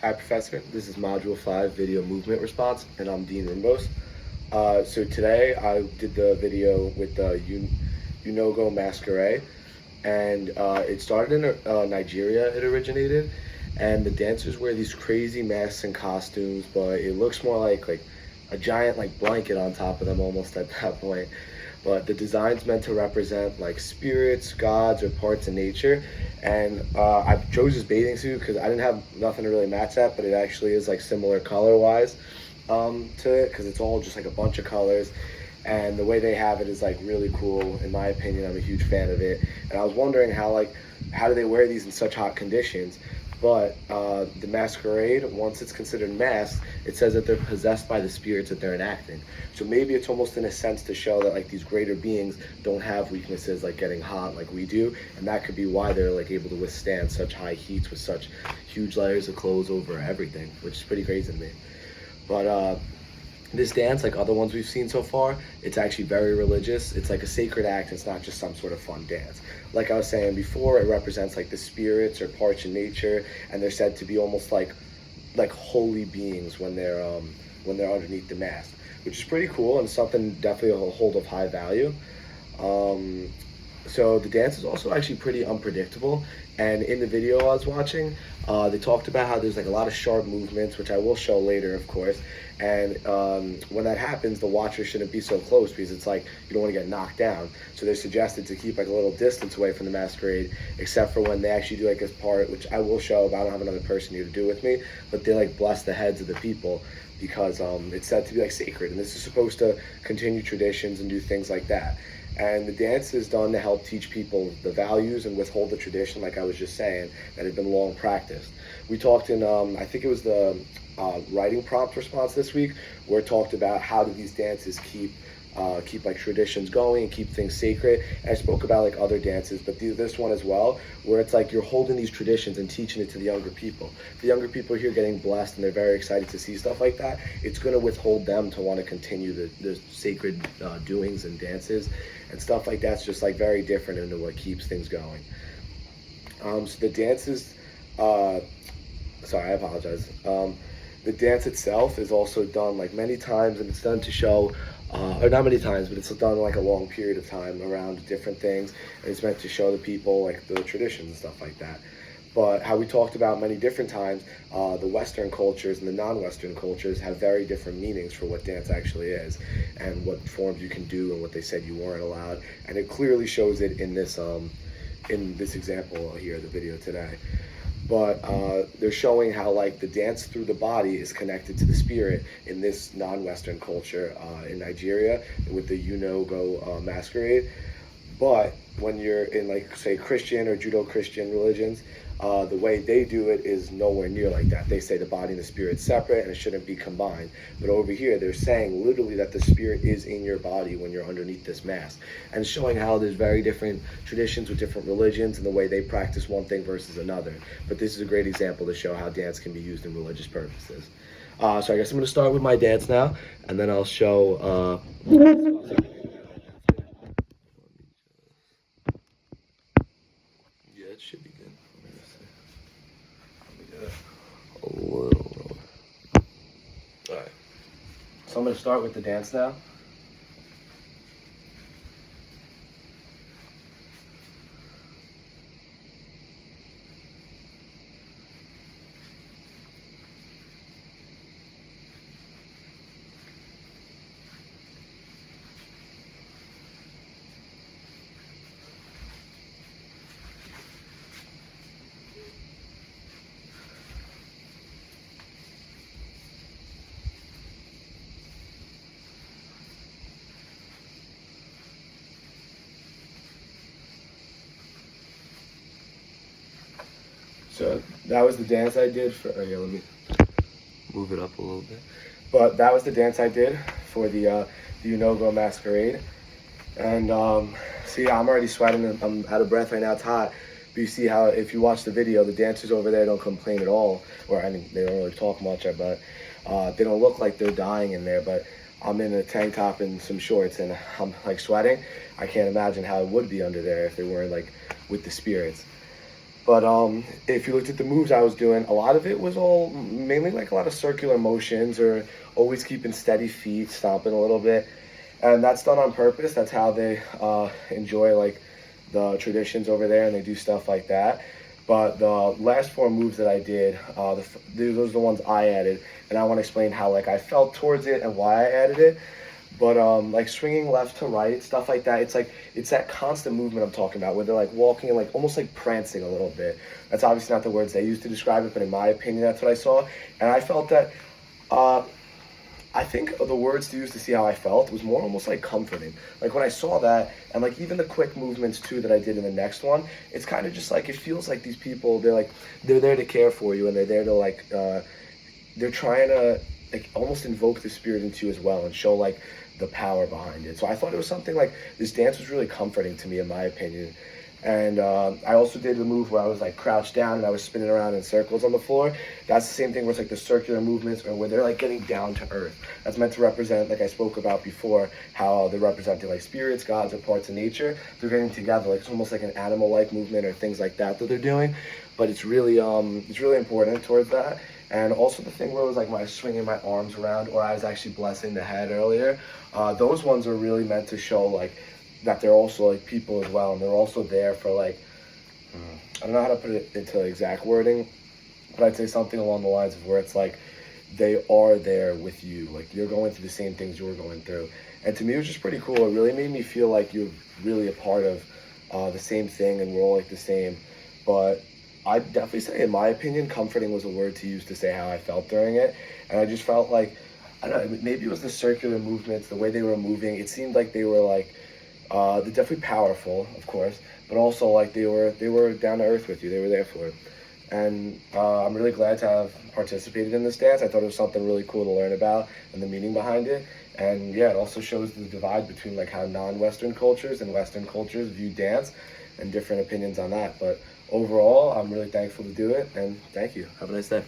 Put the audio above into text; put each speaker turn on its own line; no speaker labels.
Hi, Professor. This is Module 5 Video Movement Response, and I'm Dean Rimbos. So today I did the video with the Unogo Masquerade, and it started in Nigeria, it originated, and the dancers wear these crazy masks and costumes, but it looks more like a giant like blanket on top of them almost at that point. But the design's meant to represent like spirits, gods, or parts of nature. And I chose this bathing suit because I didn't have nothing to really match that, but it actually is like similar color wise to it because it's all just like a bunch of colors. And the way they have it is like really cool. In my opinion, I'm a huge fan of it. And I was wondering how do they wear these in such hot conditions? But the masquerade, once it's considered masked, it says that they're possessed by the spirits that they're enacting. So maybe it's almost in a sense to show that like these greater beings don't have weaknesses like getting hot like we do, and that could be why they're like able to withstand such high heats with such huge layers of clothes over everything, which is pretty crazy to me. But this dance, like other ones we've seen so far, it's actually very religious. It's like a sacred act. It's not just some sort of fun dance. Like I was saying before, it represents like the spirits or parts in nature, and they're said to be almost like holy beings when they're underneath the mask, which is pretty cool and something definitely a hold of high value. So the dance is also actually pretty unpredictable. And in the video I was watching, they talked about how there's like a lot of sharp movements, which I will show later, of course. And when that happens, the watcher shouldn't be so close because it's like you don't want to get knocked down. So they're suggested to keep like a little distance away from the masquerade, except for when they actually do like this part, which I will show, but I don't have another person here to do with me. But they like bless the heads of the people because it's said to be like sacred, and this is supposed to continue traditions and do things like that. And the dance is done to help teach people the values and withhold the tradition, like I was just saying, that had been long practiced. We talked in, I think it was the writing prompt response this week, where it talked about how do these dances keep like traditions going and keep things sacred. And I spoke about like other dances, but this one as well, where it's like you're holding these traditions and teaching it to the younger people. The younger people here getting blessed and they're very excited to see stuff like that. It's going to withhold them to want to continue the sacred doings and dances and stuff like that's just like very different into what keeps things going. So the dances, sorry, I apologize. The dance itself is also done like many times, and it's done to show or not many times, but it's done like a long period of time around different things, and it's meant to show the people like the traditions and stuff like that. But how we talked about many different times, the Western cultures and the non-Western cultures have very different meanings for what dance actually is and what forms you can do and what they said you weren't allowed, and it clearly shows it in this example here, the video today. But they're showing how like the dance through the body is connected to the spirit in this non-Western culture in Nigeria with the Unogo masquerade. But when you're in like say Christian or Judo-Christian religions, the way they do it is nowhere near like that. They say the body and the spirit separate and it shouldn't be combined. But over here, they're saying literally that the spirit is in your body when you're underneath this mask, and showing how there's very different traditions with different religions and the way they practice one thing versus another. But this is a great example to show how dance can be used in religious purposes. So I guess I'm going to start with my dance now, and then I'll show. Yeah, it should be good. Let me get a little. All right. So I'm going to start with the dance now. So that was the dance I did for. Oh yeah, let me move it up a little bit. But that was the dance I did for the Unogo Masquerade. And see, I'm already sweating. I'm out of breath right now. It's hot. But you see how if you watch the video, the dancers over there don't complain at all, or I mean, they don't really talk much. But they don't look like they're dying in there. But I'm in a tank top and some shorts, and I'm like sweating. I can't imagine how it would be under there if they weren't like with the spirits. But if you looked at the moves I was doing, a lot of it was all mainly like a lot of circular motions or always keeping steady feet, stomping a little bit, and that's done on purpose. That's how they enjoy like the traditions over there, and they do stuff like that. But the last four moves that I did, those are the ones I added, and I want to explain how like I felt towards it and why I added it. But like swinging left to right, stuff like that. It's like it's that constant movement I'm talking about, where they're like walking and like almost like prancing a little bit. That's obviously not the words they used to describe it, but in my opinion, that's what I saw. And I felt that. Uh, I think the words to use to see how I felt was more almost like comforting. Like when I saw that, and like even the quick movements too that I did in the next one, it's kind of just like it feels like these people they're there to care for you, and they're there to they're trying to like almost invoke the spirit into you as well and show like the power behind it. So I thought it was something like this dance was really comforting to me in my opinion. And I also did the move where I was like crouched down and I was spinning around in circles on the floor. That's the same thing where it's like the circular movements or where they're like getting down to earth. That's meant to represent, like I spoke about before, how they're representing like spirits, gods, or parts of nature. They're getting together, like it's almost like an animal-like movement or things like that they're doing. But it's really important towards that. And also the thing where it was like my swinging my arms around, or I was actually blessing the head earlier. Those ones are really meant to show like that they're also like people as well, and they're also there for like I don't know how to put it into exact wording, but I'd say something along the lines of where it's like they are there with you, like you're going through the same things you're going through. And to me, it was just pretty cool. It really made me feel like you're really a part of the same thing, and we're all like the same. But I'd definitely say, in my opinion, comforting was a word to use to say how I felt during it. And I just felt like, I don't know, maybe it was the circular movements, the way they were moving. It seemed like they were like, they're definitely powerful, of course, but also like they were down to earth with you. They were there for it. And I'm really glad to have participated in this dance. I thought it was something really cool to learn about and the meaning behind it. And yeah, it also shows the divide between like how non-Western cultures and Western cultures view dance and different opinions on that. But overall, I'm really thankful to do it, and thank you. Have a nice day.